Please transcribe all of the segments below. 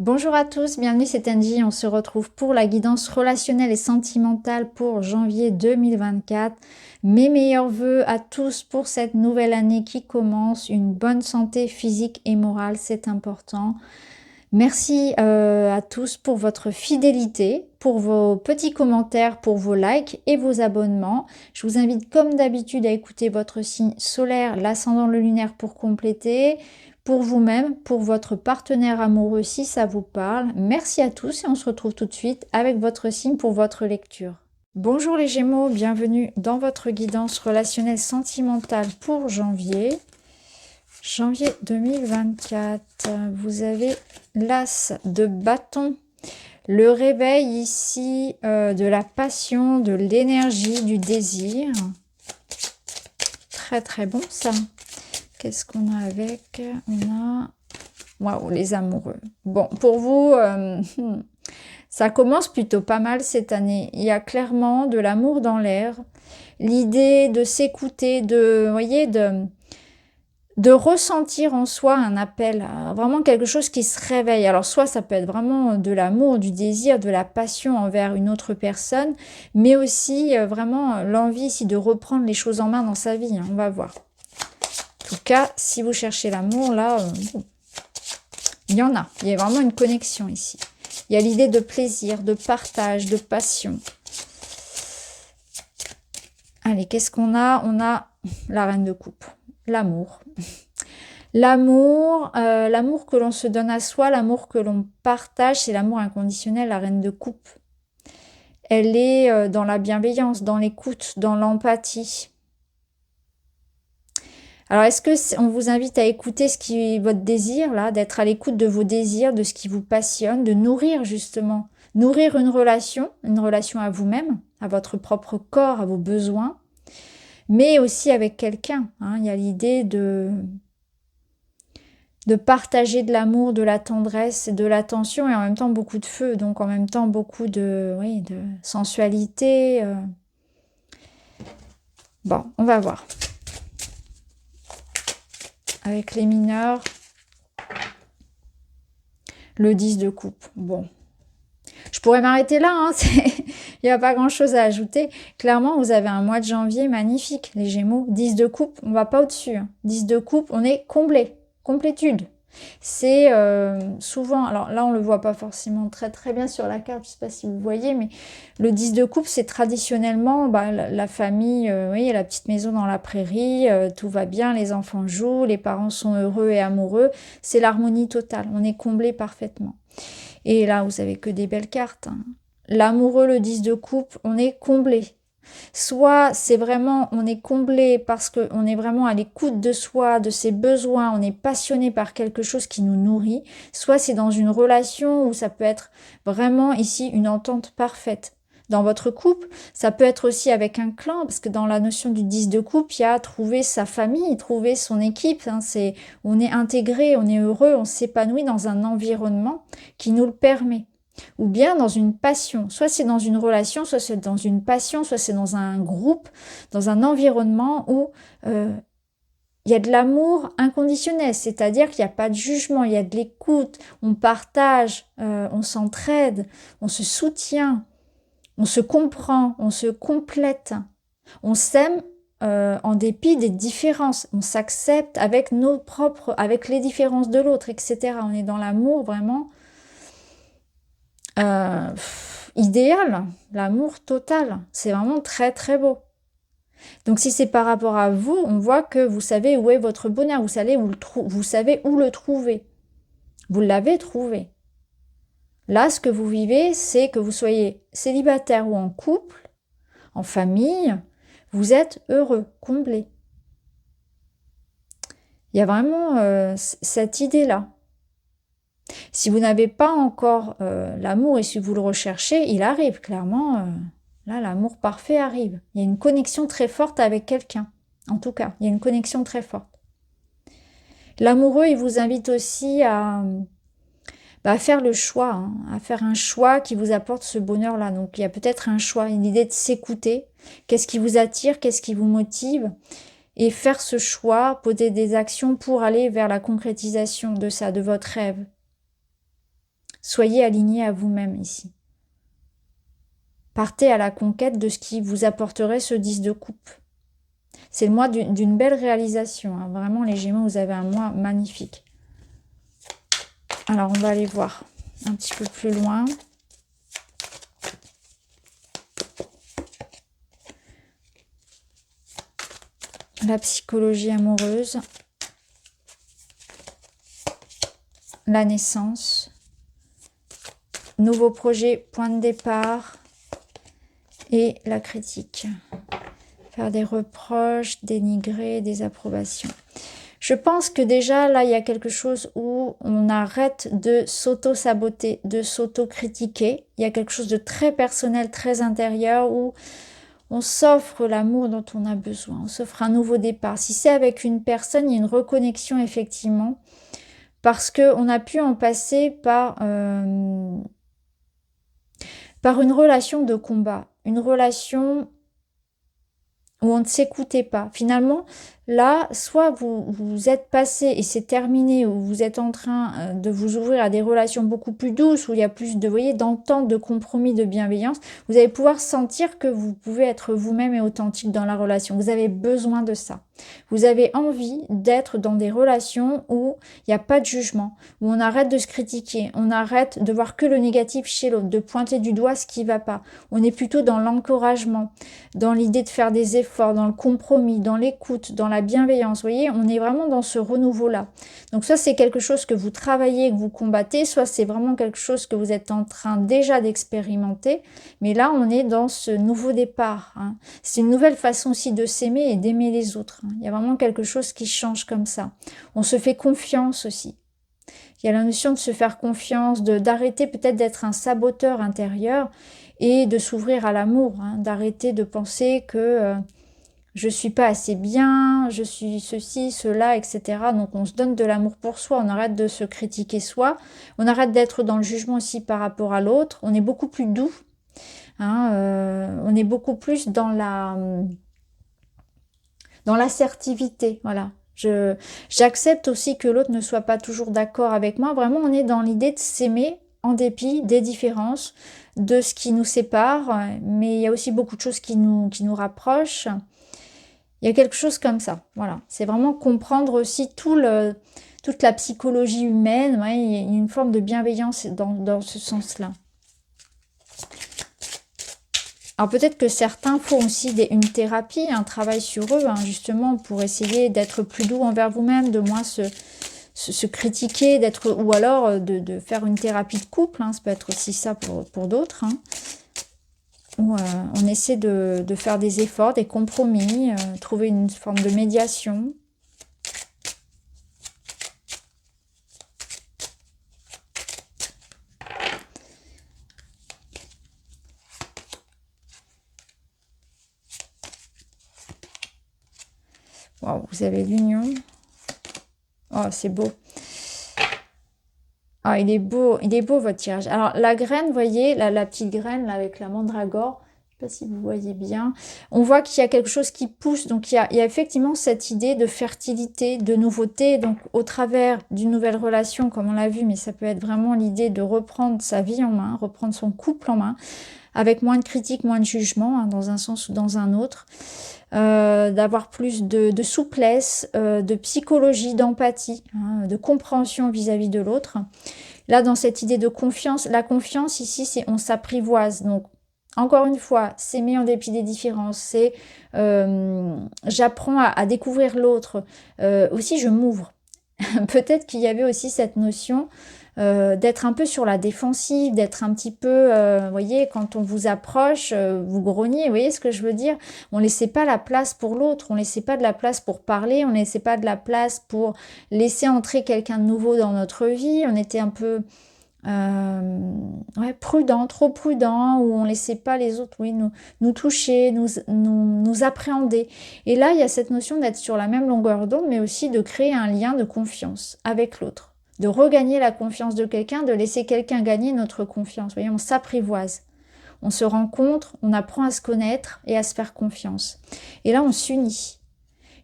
Bonjour à tous, bienvenue, c'est Angie. On se retrouve pour la guidance relationnelle et sentimentale pour janvier 2024. Mes meilleurs vœux à tous pour cette nouvelle année qui commence. Une bonne santé physique et morale, c'est important. Merci à tous pour votre fidélité, pour vos petits commentaires, pour vos likes et vos abonnements. Je vous invite comme d'habitude à écouter votre signe solaire, l'ascendant, le lunaire pour compléter. Pour vous-même, pour votre partenaire amoureux si ça vous parle. Merci à tous et on se retrouve tout de suite avec votre signe pour votre lecture. Bonjour les Gémeaux, bienvenue dans votre guidance relationnelle sentimentale pour janvier. Janvier 2024, vous avez l'as de bâton. Le réveil ici de la passion, de l'énergie, du désir. Très très bon ça. Qu'est-ce qu'on a avec? On a... Waouh, les amoureux. Bon, pour vous, ça commence plutôt pas mal cette année. Il y a clairement de l'amour dans l'air. L'idée de s'écouter, vous voyez, de ressentir en soi un appel, vraiment quelque chose qui se réveille. Alors soit ça peut être vraiment de l'amour, du désir, de la passion envers une autre personne, mais aussi vraiment l'envie ici de reprendre les choses en main dans sa vie. On va voir. En tout cas, si vous cherchez l'amour, là, il y en a. Il y a vraiment une connexion ici. Il y a l'idée de plaisir, de partage, de passion. Allez, qu'est-ce qu'on a? On a la reine de coupe. L'amour. L'amour, l'amour que l'on se donne à soi, l'amour que l'on partage, c'est l'amour inconditionnel, la reine de coupe. Elle est dans la bienveillance, dans l'écoute, dans l'empathie. Alors, est-ce que on vous invite à écouter ce qui est votre désir, là, d'être à l'écoute de vos désirs, de ce qui vous passionne, de nourrir justement, nourrir une relation à vous-même, à votre propre corps, à vos besoins, mais aussi avec quelqu'un. Il y a l'idée de partager de l'amour, de la tendresse, de l'attention et en même temps beaucoup de feu, donc en même temps beaucoup de sensualité. Bon, on va voir. Avec les mineurs, le 10 de coupe. Bon, je pourrais m'arrêter là, il n'y a pas grand-chose à ajouter. Clairement, vous avez un mois de janvier magnifique, les Gémeaux. 10 de coupe, on ne va pas au-dessus. 10 de coupe, on est comblé, complétude. C'est souvent, alors là on le voit pas forcément très très bien sur la carte, je sais pas si vous voyez, mais le 10 de coupe c'est traditionnellement la famille, vous voyez, la petite maison dans la prairie, tout va bien, les enfants jouent, les parents sont heureux et amoureux, c'est l'harmonie totale, on est comblé parfaitement. Et là vous avez que des belles cartes. L'amoureux, le 10 de coupe, on est comblé. Soit c'est vraiment, on est comblé parce qu'on est vraiment à l'écoute de soi, de ses besoins, on est passionné par quelque chose qui nous nourrit, soit c'est dans une relation où ça peut être vraiment ici une entente parfaite. Dans votre couple, ça peut être aussi avec un clan, parce que dans la notion du 10 de couple, il y a trouver sa famille, trouver son équipe, on est intégré, on est heureux, on s'épanouit dans un environnement qui nous le permet. Ou bien dans une passion. Soit c'est dans une relation, soit c'est dans une passion, soit c'est dans un groupe, dans un environnement où il y a de l'amour inconditionnel, c'est-à-dire qu'il n'y a pas de jugement, il y a de l'écoute, on partage, on s'entraide, on se soutient, on se comprend, on se complète, on s'aime en dépit des différences, on s'accepte avec avec les différences de l'autre, etc. On est dans l'amour vraiment idéal, l'amour total, c'est vraiment très très beau. Donc si c'est par rapport à vous, on voit que vous savez où est votre bonheur, vous savez où le trouver, vous l'avez trouvé. Là, ce que vous vivez, c'est que vous soyez célibataire ou en couple, en famille, vous êtes heureux, comblé. Il y a vraiment cette idée-là. Si vous n'avez pas encore l'amour et si vous le recherchez, il arrive clairement. Là, l'amour parfait arrive. Il y a une connexion très forte avec quelqu'un. En tout cas, il y a une connexion très forte. L'amoureux, il vous invite aussi à faire le choix, à faire un choix qui vous apporte ce bonheur-là. Donc, il y a peut-être un choix, une idée de s'écouter. Qu'est-ce qui vous attire? Qu'est-ce qui vous motive? Et faire ce choix, poser des actions pour aller vers la concrétisation de ça, de votre rêve. Soyez alignés à vous-même ici. Partez à la conquête de ce qui vous apporterait ce 10 de coupe. C'est le mois d'une belle réalisation. Hein. Vraiment, les Gémeaux, vous avez un mois magnifique. Alors, on va aller voir un petit peu plus loin. La psychologie amoureuse. La naissance. Nouveau projet, point de départ. Et la critique. Faire des reproches, dénigrer, des approbations. Je pense que déjà, là, il y a quelque chose où on arrête de s'auto-saboter, de s'auto-critiquer. Il y a quelque chose de très personnel, très intérieur, où on s'offre l'amour dont on a besoin. On s'offre un nouveau départ. Si c'est avec une personne, il y a une reconnexion, effectivement, parce qu'on a pu en passer par une relation de combat, une relation où on ne s'écoutait pas. Finalement, là, soit vous êtes passé et c'est terminé, ou vous êtes en train de vous ouvrir à des relations beaucoup plus douces, où il y a plus de, vous voyez, d'entente, de compromis, de bienveillance, vous allez pouvoir sentir que vous pouvez être vous-même et authentique dans la relation. Vous avez besoin de ça. Vous avez envie d'être dans des relations où il n'y a pas de jugement, où on arrête de se critiquer, on arrête de voir que le négatif chez l'autre, de pointer du doigt ce qui ne va pas. On est plutôt dans l'encouragement, dans l'idée de faire des efforts, dans le compromis, dans l'écoute, dans la bienveillance. Vous voyez, on est vraiment dans ce renouveau-là. Donc soit c'est quelque chose que vous travaillez, que vous combattez, soit c'est vraiment quelque chose que vous êtes en train déjà d'expérimenter. Mais là, on est dans ce nouveau départ. Hein. C'est une nouvelle façon aussi de s'aimer et d'aimer les autres. Il y a vraiment quelque chose qui change comme ça. On se fait confiance aussi. Il y a la notion de se faire confiance, d'arrêter peut-être d'être un saboteur intérieur et de s'ouvrir à l'amour, hein, d'arrêter de penser que je suis pas assez bien, je suis ceci, cela, etc. Donc on se donne de l'amour pour soi, on arrête de se critiquer soi, on arrête d'être dans le jugement aussi par rapport à l'autre, on est beaucoup plus doux, hein, on est beaucoup plus dans l'assertivité, voilà. J'accepte aussi que l'autre ne soit pas toujours d'accord avec moi. Vraiment, on est dans l'idée de s'aimer en dépit des différences, de ce qui nous sépare. Mais il y a aussi beaucoup de choses qui nous rapprochent. Il y a quelque chose comme ça. Voilà. C'est vraiment comprendre aussi toute la psychologie humaine. Ouais, il y a une forme de bienveillance dans ce sens-là. Alors peut-être que certains font aussi une thérapie, un travail sur eux, hein, justement, pour essayer d'être plus doux envers vous-même, de moins se critiquer, ou alors de faire une thérapie de couple, hein, ça peut être aussi ça pour d'autres, hein, où on essaie de faire des efforts, des compromis, trouver une forme de médiation. Wow, vous avez l'union. Oh, c'est beau. Ah, il est beau votre tirage. Alors, la graine, vous voyez, la petite graine là, avec la mandragore, je ne sais pas si vous voyez bien. On voit qu'il y a quelque chose qui pousse. Donc, il y a effectivement cette idée de fertilité, de nouveauté. Donc, au travers d'une nouvelle relation, comme on l'a vu, mais ça peut être vraiment l'idée de reprendre sa vie en main, reprendre son couple en main, avec moins de critiques, moins de jugement, hein, dans un sens ou dans un autre. D'avoir plus de souplesse, de psychologie, d'empathie, hein, de compréhension vis-à-vis de l'autre. Là, dans cette idée de confiance, la confiance ici, c'est on s'apprivoise. Donc, encore une fois, s'aimer en dépit des différences, c'est j'apprends à découvrir l'autre. Aussi, je m'ouvre. Peut-être qu'il y avait aussi cette notion d'être un peu sur la défensive, d'être un petit peu, vous voyez, quand on vous approche, vous grognez, vous voyez ce que je veux dire? On ne laissait pas la place pour l'autre, on ne laissait pas de la place pour parler, on ne laissait pas de la place pour laisser entrer quelqu'un de nouveau dans notre vie, on était un peu prudent, trop prudent, où on ne laissait pas les autres nous toucher, nous appréhender. Et là, il y a cette notion d'être sur la même longueur d'onde, mais aussi de créer un lien de confiance avec l'autre. De regagner la confiance de quelqu'un, de laisser quelqu'un gagner notre confiance. Vous voyez, on s'apprivoise. On se rencontre, on apprend à se connaître et à se faire confiance. Et là, on s'unit.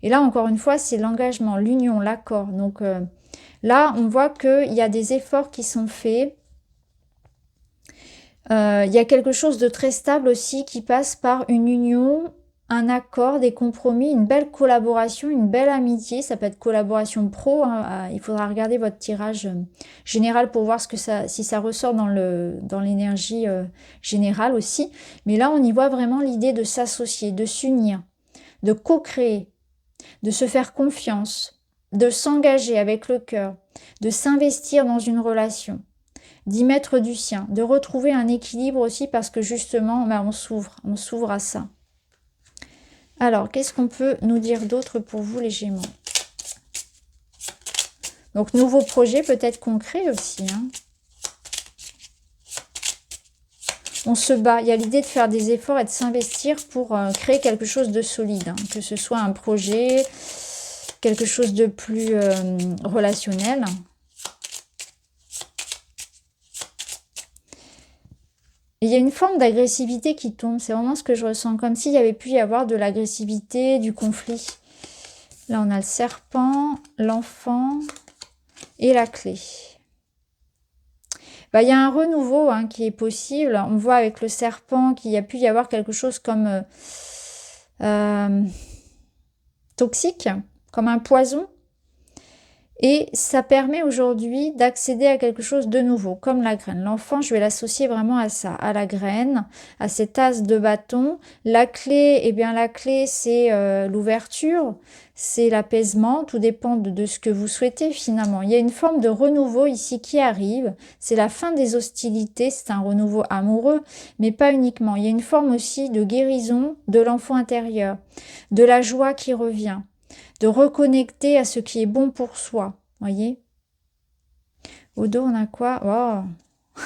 Et là, encore une fois, c'est l'engagement, l'union, l'accord. Donc là, on voit qu'il y a des efforts qui sont faits Il y a quelque chose de très stable aussi qui passe par une union, un accord, des compromis, une belle collaboration, une belle amitié. Ça peut être collaboration pro, hein. Il faudra regarder votre tirage général pour voir si ça ressort dans l'énergie générale aussi. Mais là, on y voit vraiment l'idée de s'associer, de s'unir, de co-créer, de se faire confiance, de s'engager avec le cœur, de s'investir dans une relation, d'y mettre du sien, de retrouver un équilibre aussi parce que justement, on s'ouvre à ça. Alors, qu'est-ce qu'on peut nous dire d'autre pour vous les Gémeaux? Donc, nouveau projet peut-être concret aussi, hein. On se bat, il y a l'idée de faire des efforts et de s'investir pour créer quelque chose de solide, hein. Que ce soit un projet, quelque chose de plus relationnel. Et il y a une forme d'agressivité qui tombe, c'est vraiment ce que je ressens, comme s'il y avait pu y avoir de l'agressivité, du conflit. Là, on a le serpent, l'enfant et la clé. Il y a un renouveau hein, qui est possible. On voit avec le serpent qu'il y a pu y avoir quelque chose comme toxique, comme un poison. Et ça permet aujourd'hui d'accéder à quelque chose de nouveau, comme la graine. L'enfant, je vais l'associer vraiment à ça, à la graine, à cet as de bâton. La clé, eh bien la clé, c'est l'ouverture, c'est l'apaisement. Tout dépend de ce que vous souhaitez finalement. Il y a une forme de renouveau ici qui arrive. C'est la fin des hostilités, c'est un renouveau amoureux, mais pas uniquement. Il y a une forme aussi de guérison de l'enfant intérieur, de la joie qui revient, de reconnecter à ce qui est bon pour soi, voyez. Au dos, on a quoi? Oh.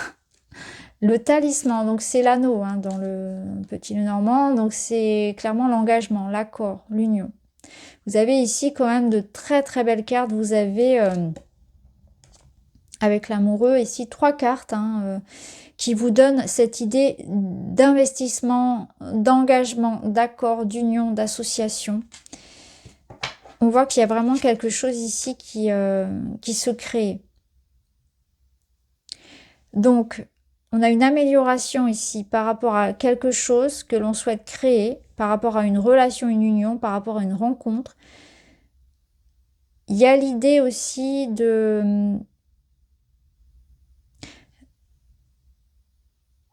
Le talisman, donc c'est l'anneau hein, dans le petit Lenormand, donc c'est clairement l'engagement, l'accord, l'union. Vous avez ici quand même de très très belles cartes, vous avez avec l'amoureux ici 3 cartes hein, qui vous donnent cette idée d'investissement, d'engagement, d'accord, d'union, d'association. On voit qu'il y a vraiment quelque chose ici qui se crée. Donc, on a une amélioration ici par rapport à quelque chose que l'on souhaite créer, par rapport à une relation, une union, par rapport à une rencontre. Il y a l'idée aussi de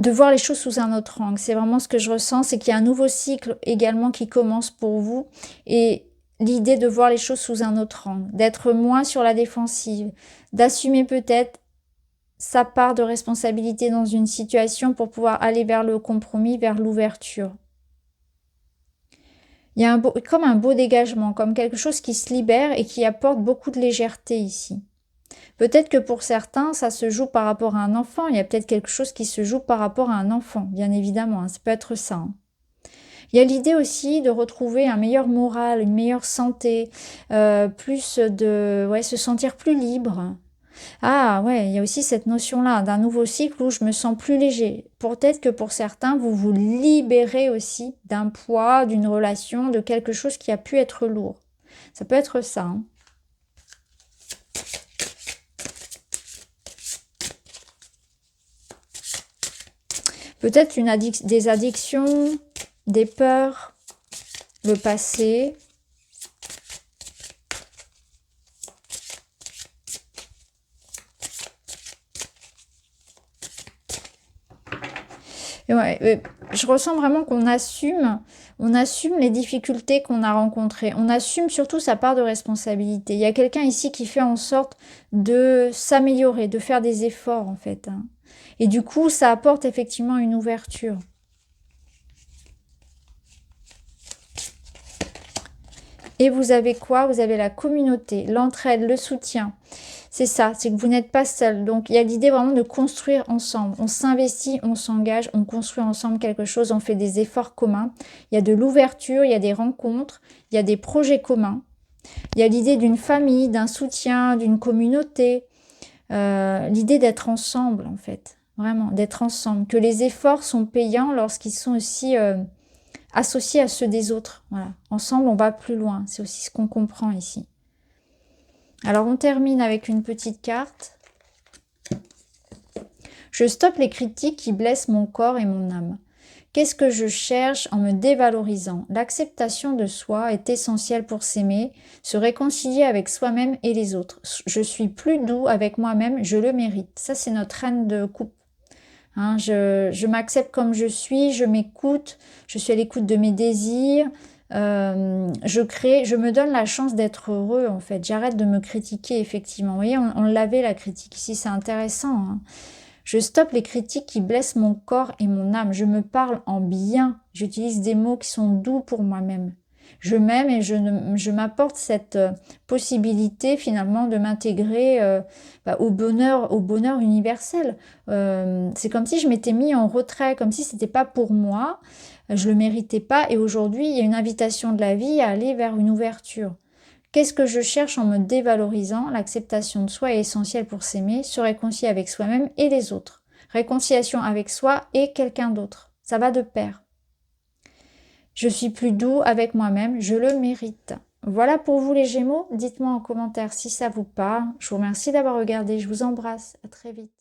voir les choses sous un autre angle. C'est vraiment ce que je ressens, c'est qu'il y a un nouveau cycle également qui commence pour vous. Et l'idée de voir les choses sous un autre angle, d'être moins sur la défensive, d'assumer peut-être sa part de responsabilité dans une situation pour pouvoir aller vers le compromis, vers l'ouverture. Il y a comme un beau dégagement, comme quelque chose qui se libère et qui apporte beaucoup de légèreté ici. Peut-être que pour certains, ça se joue par rapport à un enfant. Il y a peut-être quelque chose qui se joue par rapport à un enfant, bien évidemment. Hein, ça peut être ça. Hein. Il y a l'idée aussi de retrouver un meilleur moral, une meilleure santé, plus de se sentir plus libre. Ah ouais, il y a aussi cette notion-là d'un nouveau cycle où je me sens plus léger. Peut-être que pour certains, vous vous libérez aussi d'un poids, d'une relation, de quelque chose qui a pu être lourd. Ça peut être ça. Hein. Peut-être des addictions, des peurs, le passé. Et ouais, je ressens vraiment qu'on assume les difficultés qu'on a rencontrées. On assume surtout sa part de responsabilité. Il y a quelqu'un ici qui fait en sorte de s'améliorer, de faire des efforts en fait. Hein. Et du coup, ça apporte effectivement une ouverture. Et vous avez quoi? Vous avez la communauté, l'entraide, le soutien. C'est ça, c'est que vous n'êtes pas seul. Donc, il y a l'idée vraiment de construire ensemble. On s'investit, on s'engage, on construit ensemble quelque chose, on fait des efforts communs. Il y a de l'ouverture, il y a des rencontres, il y a des projets communs. Il y a l'idée d'une famille, d'un soutien, d'une communauté. L'idée d'être ensemble, en fait. Vraiment, d'être ensemble. Que les efforts sont payants lorsqu'ils sont aussi associés à ceux des autres. Voilà. Ensemble, on va plus loin. C'est aussi ce qu'on comprend ici. Alors, on termine avec une petite carte. Je stoppe les critiques qui blessent mon corps et mon âme. Qu'est-ce que je cherche en me dévalorisant? L'acceptation de soi est essentielle pour s'aimer, se réconcilier avec soi-même et les autres. Je suis plus doux avec moi-même, je le mérite. Ça, c'est notre reine de coupe. Hein, je m'accepte comme je suis, je m'écoute, je suis à l'écoute de mes désirs, je me donne la chance d'être heureux en fait. J'arrête de me critiquer effectivement. Vous voyez, on l'avait la critique ici, c'est intéressant. Hein. Je stoppe les critiques qui blessent mon corps et mon âme. Je me parle en bien. J'utilise des mots qui sont doux pour moi-même. Je m'aime et je m'apporte cette possibilité finalement de m'intégrer au bonheur universel. C'est comme si je m'étais mis en retrait, comme si c'était pas pour moi, je le méritais pas. Et aujourd'hui, il y a une invitation de la vie à aller vers une ouverture. Qu'est-ce que je cherche en me dévalorisant? L'acceptation de soi est essentielle pour s'aimer, se réconcilier avec soi-même et les autres. Réconciliation avec soi et quelqu'un d'autre. Ça va de pair. Je suis plus doux avec moi-même, je le mérite. Voilà pour vous les Gémeaux. Dites-moi en commentaire si ça vous parle. Je vous remercie d'avoir regardé. Je vous embrasse. À très vite.